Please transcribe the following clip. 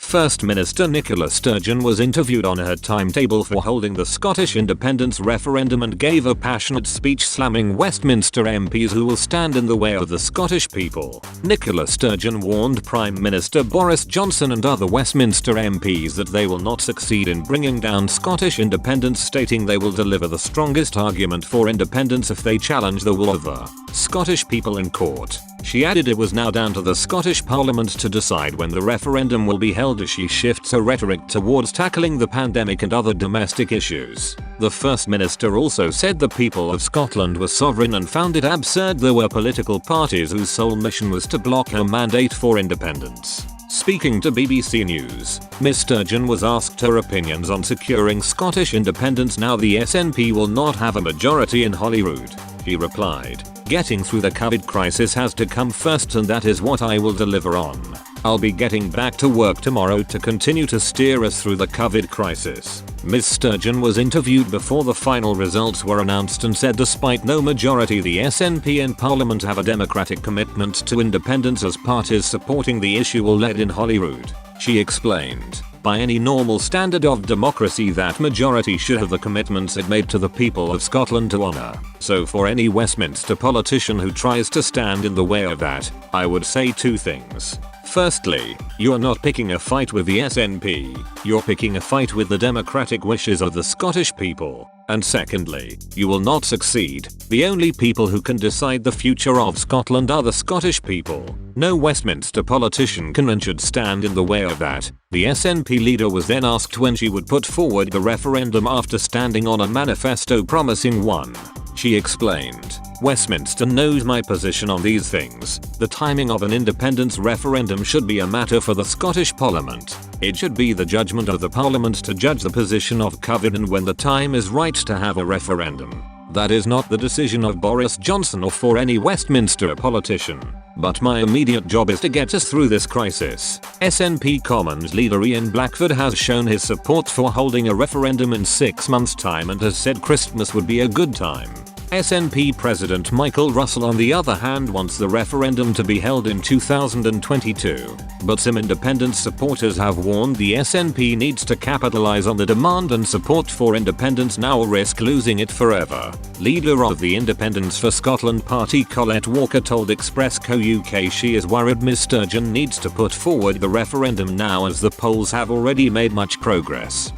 First Minister Nicola Sturgeon was interviewed on her timetable for holding the Scottish independence referendum and gave a passionate speech slamming Westminster MPs who will stand in the way of the Scottish people. Nicola Sturgeon warned Prime Minister Boris Johnson and other Westminster MPs that they will not succeed in bringing down Scottish independence, stating they will deliver the strongest argument for independence if they challenge the will of the Scottish people in court. She added it was now down to the Scottish Parliament to decide when the referendum will be held as she shifts her rhetoric towards tackling the pandemic and other domestic issues. The First Minister also said the people of Scotland were sovereign and found it absurd there were political parties whose sole mission was to block her mandate for independence. Speaking to BBC News, Ms Sturgeon was asked her opinions on securing Scottish independence now the SNP will not have a majority in Holyrood. She replied, "Getting through the COVID crisis has to come first, and that is what I will deliver on. I'll be getting back to work tomorrow to continue to steer us through the COVID crisis." Ms Sturgeon was interviewed before the final results were announced and said despite no majority the SNP in Parliament have a democratic commitment to independence as parties supporting the issue will lead in Holyrood. She explained, "By any normal standard of democracy that majority should have the commitments it made to the people of Scotland to honour. So for any Westminster politician who tries to stand in the way of that, I would say two things. Firstly, you're not picking a fight with the SNP, you're picking a fight with the democratic wishes of the Scottish people. And secondly, you will not succeed. The only people who can decide the future of Scotland are the Scottish people. No Westminster politician can and should stand in the way of that." The SNP leader was then asked when she would put forward the referendum after standing on a manifesto promising one. She explained, "Westminster knows my position on these things. The timing of an independence referendum should be a matter for the Scottish Parliament. It should be the judgment of the Parliament to judge the position of COVID and when the time is right to have a referendum. That is not the decision of Boris Johnson or for any Westminster politician. But my immediate job is to get us through this crisis." SNP Commons leader Ian Blackford has shown his support for holding a referendum in 6 months' time and has said Christmas would be a good time. SNP President Michael Russell on the other hand wants the referendum to be held in 2022, but some independence supporters have warned the SNP needs to capitalise on the demand and support for independence now or risk losing it forever. Leader of the Independence for Scotland party Colette Walker told Express Co UK she is worried Ms Sturgeon needs to put forward the referendum now as the polls have already made much progress.